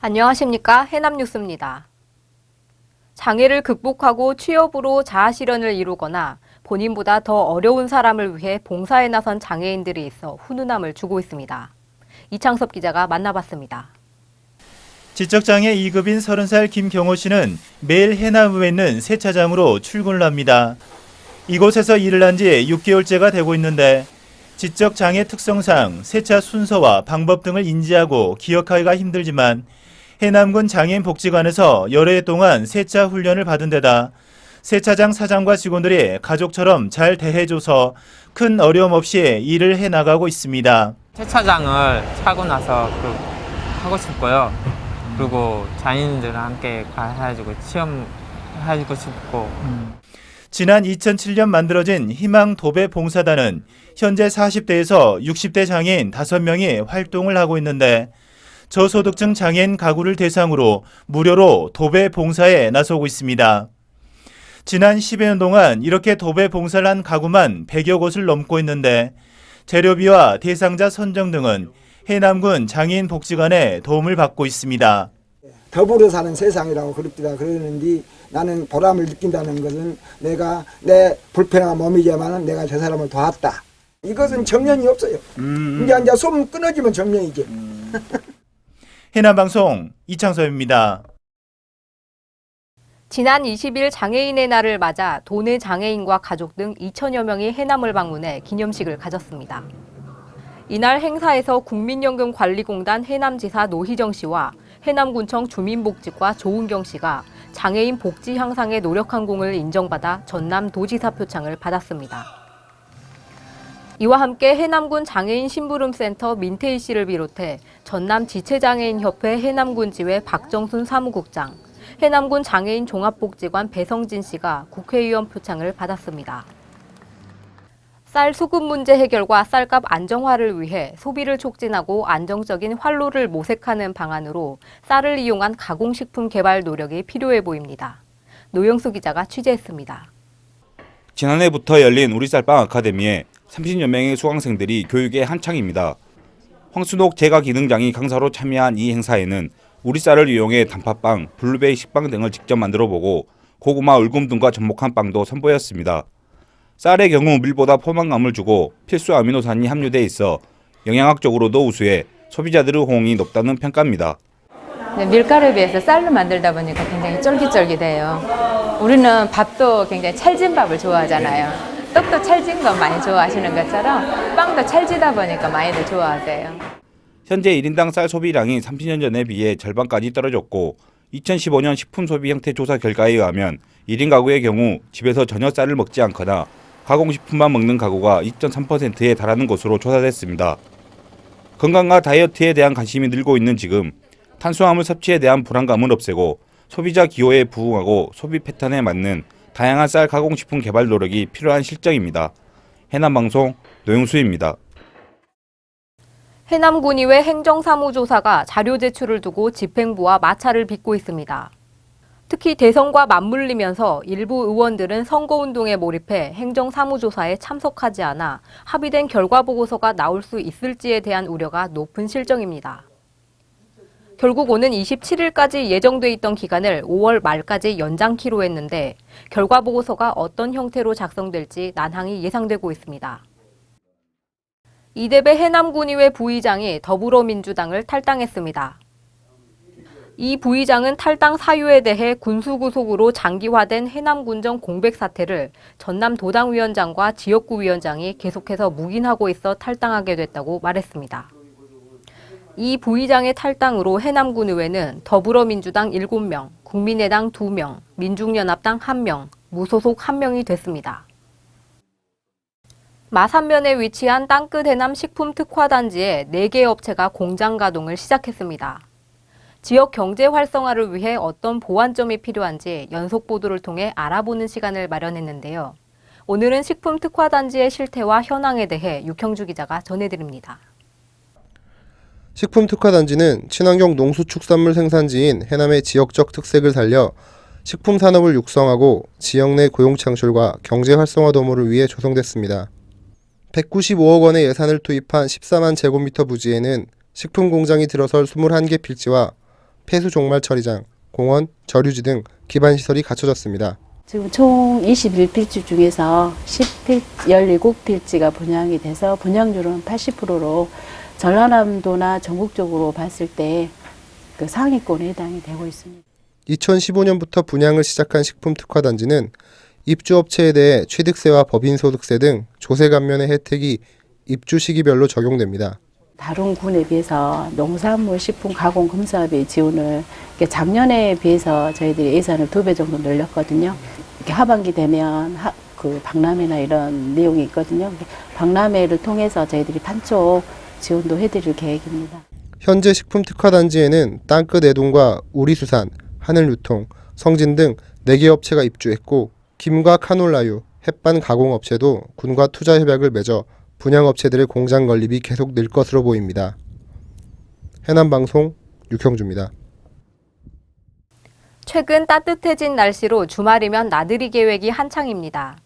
안녕하십니까? 해남뉴스입니다. 장애를 극복하고 취업으로 자아실현을 이루거나 본인보다 더 어려운 사람을 위해 봉사에 나선 장애인들이 있어 훈훈함을 주고 있습니다. 이창섭 기자가 만나봤습니다. 지적장애 2급인 30살 김경호 씨는 매일 해남에 있는 세차장으로 출근을 합니다. 이곳에서 일을 한 지 6개월째가 되고 있는데 지적장애 특성상 세차 순서와 방법 등을 인지하고 기억하기가 힘들지만 해남군 장애인복지관에서 여러 해 동안 세차 훈련을 받은 데다 세차장 사장과 직원들이 가족처럼 잘 대해줘서 큰 어려움 없이 일을 해나가고 있습니다. 세차장을 차고 나서 하고 싶고요. 그리고 장애인들과 함께 가가지고 체험하고 싶고. 지난 2007년 만들어진 희망 도배 봉사단은 현재 40대에서 60대 장애인 5명이 활동을 하고 있는데 저소득층 장애인 가구를 대상으로 무료로 도배 봉사에 나서고 있습니다. 지난 10여 년 동안 이렇게 도배 봉사를 한 가구만 100여 곳을 넘고 있는데 재료비와 대상자 선정 등은 해남군 장애인복지관의 도움을 받고 있습니다. 더불어 사는 세상이라고 그러는데 나는 보람을 느낀다는 것은 내가 내 불편한 몸이지만 내가 저 사람을 도왔다. 이것은 정년이 없어요. 이제 소문 끊어지면 정년이지. 해남방송 이창섭입니다. 지난 20일 장애인의 날을 맞아 도내 장애인과 가족 등 2천여 명이 해남을 방문해 기념식을 가졌습니다. 이날 행사에서 국민연금관리공단 해남지사 노희정 씨와 해남군청 주민복지과 조은경 씨가 장애인 복지 향상에 노력한 공을 인정받아 전남도지사 표창을 받았습니다. 이와 함께 해남군 장애인 심부름센터 민태희 씨를 비롯해 전남지체장애인협회 해남군지회 박정순 사무국장, 해남군 장애인 종합복지관 배성진 씨가 국회의원 표창을 받았습니다. 쌀 수급 문제 해결과 쌀값 안정화를 위해 소비를 촉진하고 안정적인 활로를 모색하는 방안으로 쌀을 이용한 가공식품 개발 노력이 필요해 보입니다. 노영수 기자가 취재했습니다. 지난해부터 열린 우리 쌀빵 아카데미에 30여 명의 수강생들이 교육에 한창입니다. 황순옥 제과기능장이 강사로 참여한 이 행사에는 우리 쌀을 이용해 단팥빵, 블루베리 식빵 등을 직접 만들어보고 고구마, 울금 등과 접목한 빵도 선보였습니다. 쌀의 경우 밀보다 포만감을 주고 필수 아미노산이 함유돼 있어 영양학적으로도 우수해 소비자들의 호응이 높다는 평가입니다. 밀가루에 비해서 쌀로 만들다 보니까 굉장히 쫄깃쫄깃해요. 우리는 밥도 굉장히 찰진 밥을 좋아하잖아요. 떡도 찰진 거 많이 좋아하시는 것처럼 빵도 찰지다 보니까 많이들 좋아하세요. 현재 1인당 쌀 소비량이 30년 전에 비해 절반까지 떨어졌고 2015년 식품소비 형태 조사 결과에 의하면 1인 가구의 경우 집에서 전혀 쌀을 먹지 않거나 가공식품만 먹는 가구가 2.3%에 달하는 것으로 조사됐습니다. 건강과 다이어트에 대한 관심이 늘고 있는 지금 탄수화물 섭취에 대한 불안감을 없애고 소비자 기호에 부응하고 소비 패턴에 맞는 다양한 쌀 가공식품 개발 노력이 필요한 실정입니다. 해남방송 노영수입니다. 해남군의회 행정사무조사가 자료 제출을 두고 집행부와 마찰을 빚고 있습니다. 특히 대선과 맞물리면서 일부 의원들은 선거운동에 몰입해 행정사무조사에 참석하지 않아 합의된 결과보고서가 나올 수 있을지에 대한 우려가 높은 실정입니다. 결국 오는 27일까지 예정돼 있던 기간을 5월 말까지 연장키로 했는데 결과보고서가 어떤 형태로 작성될지 난항이 예상되고 있습니다. 이대배 해남군의회 부의장이 더불어민주당을 탈당했습니다. 이 부의장은 탈당 사유에 대해 군수구속으로 장기화된 해남군정 공백 사태를 전남도당위원장과 지역구 위원장이 계속해서 묵인하고 있어 탈당하게 됐다고 말했습니다. 이 부의장의 탈당으로 해남군의회는 더불어민주당 7명, 국민의당 2명, 민중연합당 1명, 무소속 1명이 됐습니다. 마산면에 위치한 땅끝 해남 식품특화단지에 4개 업체가 공장 가동을 시작했습니다. 지역 경제 활성화를 위해 어떤 보완점이 필요한지 연속 보도를 통해 알아보는 시간을 마련했는데요. 오늘은 식품특화단지의 실태와 현황에 대해 육형주 기자가 전해드립니다. 식품특화단지는 친환경 농수축산물 생산지인 해남의 지역적 특색을 살려 식품 산업을 육성하고 지역 내 고용 창출과 경제 활성화 도모를 위해 조성됐습니다. 195억 원의 예산을 투입한 14만 제곱미터 부지에는 식품 공장이 들어설 21개 필지와 폐수 종말 처리장, 공원, 저류지 등 기반 시설이 갖춰졌습니다. 지금 총 21필지 중에서 17필지가 분양이 돼서 분양률은 80%로 전라남도나 전국적으로 봤을 때 그 상위권에 해당이 되고 있습니다. 2015년부터 분양을 시작한 식품특화단지는 입주업체에 대해 취득세와 법인소득세 등 조세 감면의 혜택이 입주 시기별로 적용됩니다. 다른 군에 비해서 농산물 식품 가공 검사비 지원을 작년에 비해서 저희들이 예산을 2배 정도 늘렸거든요. 이렇게 하반기 되면 그 박람회나 이런 내용이 있거든요. 박람회를 통해서 저희들이 판촉 지원도 해드릴 계획입니다. 현재 식품특화단지에는 땅끝 애동과 우리수산, 하늘유통, 성진 등 4개 업체가 입주했고 김과 카놀라유, 햇반 가공업체도 군과 투자협약을 맺어 분양업체들의 공장 건립이 계속 늘 것으로 보입니다. 해남방송 육형주입니다. 최근 따뜻해진 날씨로 주말이면 나들이 계획이 한창입니다.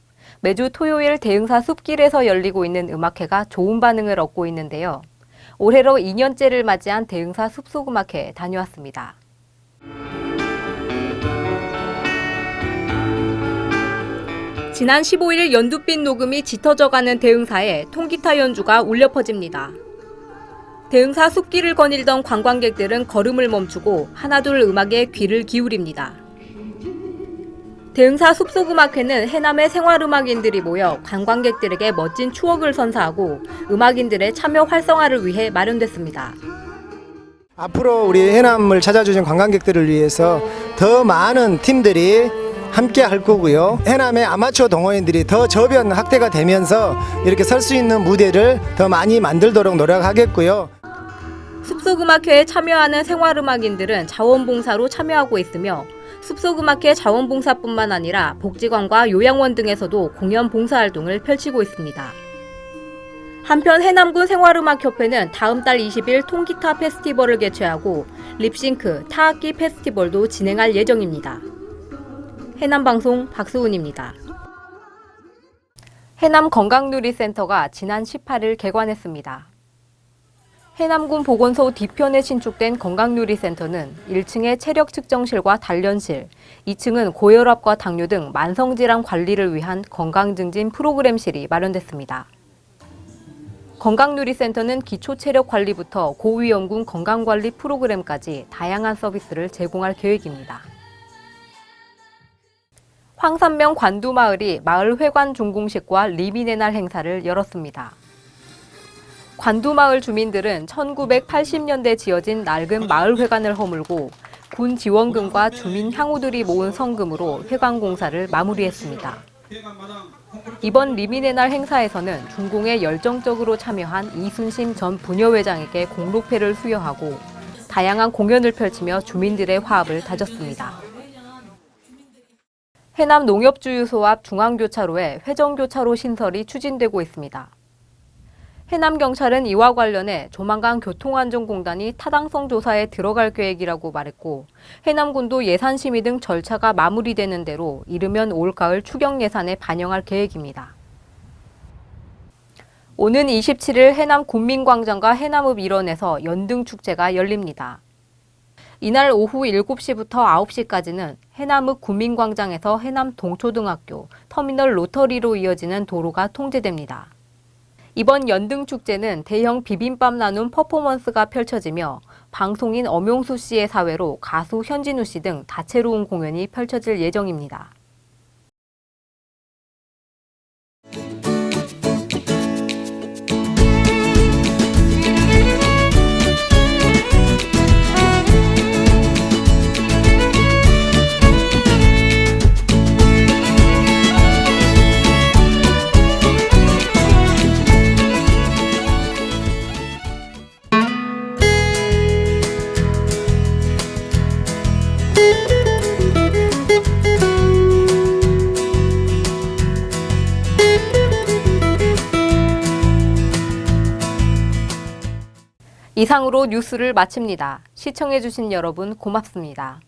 매주 토요일 대흥사 숲길에서 열리고 있는 음악회가 좋은 반응을 얻고 있는데요. 올해로 2년째를 맞이한 대흥사 숲속음악회에 다녀왔습니다. 지난 15일 연두빛 녹음이 짙어져가는 대흥사에 통기타 연주가 울려 퍼집니다. 대흥사 숲길을 거닐던 관광객들은 걸음을 멈추고 하나둘 음악에 귀를 기울입니다. 대흥사 숲속음악회는 해남의 생활음악인들이 모여 관광객들에게 멋진 추억을 선사하고 음악인들의 참여 활성화를 위해 마련됐습니다. 앞으로 우리 해남을 찾아주신 관광객들을 위해서 더 많은 팀들이 함께 할 거고요. 해남의 아마추어 동호인들이 더 저변 확대가 되면서 이렇게 설 수 있는 무대를 더 많이 만들도록 노력하겠고요. 숲속음악회에 참여하는 생활음악인들은 자원봉사로 참여하고 있으며 숲속음악회 자원봉사뿐만 아니라 복지관과 요양원 등에서도 공연 봉사활동을 펼치고 있습니다. 한편 해남군 생활음악협회는 다음 달 20일 통기타 페스티벌을 개최하고 립싱크, 타악기 페스티벌도 진행할 예정입니다. 해남방송 박수훈입니다. 해남건강누리센터가 지난 18일 개관했습니다. 해남군 보건소 뒤편에 신축된 건강누리센터는 1층에 체력 측정실과 단련실, 2층은 고혈압과 당뇨 등 만성질환 관리를 위한 건강증진 프로그램실이 마련됐습니다. 건강누리센터는 기초체력 관리부터 고위험군 건강관리 프로그램까지 다양한 서비스를 제공할 계획입니다. 황산면 관두마을이 마을회관 준공식과 리민의 날 행사를 열었습니다. 관두마을 주민들은 1980년대 지어진 낡은 마을회관을 허물고 군 지원금과 주민 향후들이 모은 성금으로 회관 공사를 마무리했습니다. 이번 리민의 날 행사에서는 준공에 열정적으로 참여한 이순심 전 부녀회장에게 공로패를 수여하고 다양한 공연을 펼치며 주민들의 화합을 다졌습니다. 해남 농협주유소 앞 중앙교차로에 회전교차로 신설이 추진되고 있습니다. 해남경찰은 이와 관련해 조만간 교통안전공단이 타당성 조사에 들어갈 계획이라고 말했고 해남군도 예산심의 등 절차가 마무리되는 대로 이르면 올가을 추경 예산에 반영할 계획입니다. 오는 27일 해남 군민광장과 해남읍 일원에서 연등축제가 열립니다. 이날 오후 7시부터 9시까지는 해남읍 군민광장에서 해남 동초등학교, 터미널 로터리로 이어지는 도로가 통제됩니다. 이번 연등축제는 대형 비빔밥 나눔 퍼포먼스가 펼쳐지며 방송인 엄용수 씨의 사회로 가수 현진우 씨 등 다채로운 공연이 펼쳐질 예정입니다. 이상으로 뉴스를 마칩니다. 시청해주신 여러분 고맙습니다.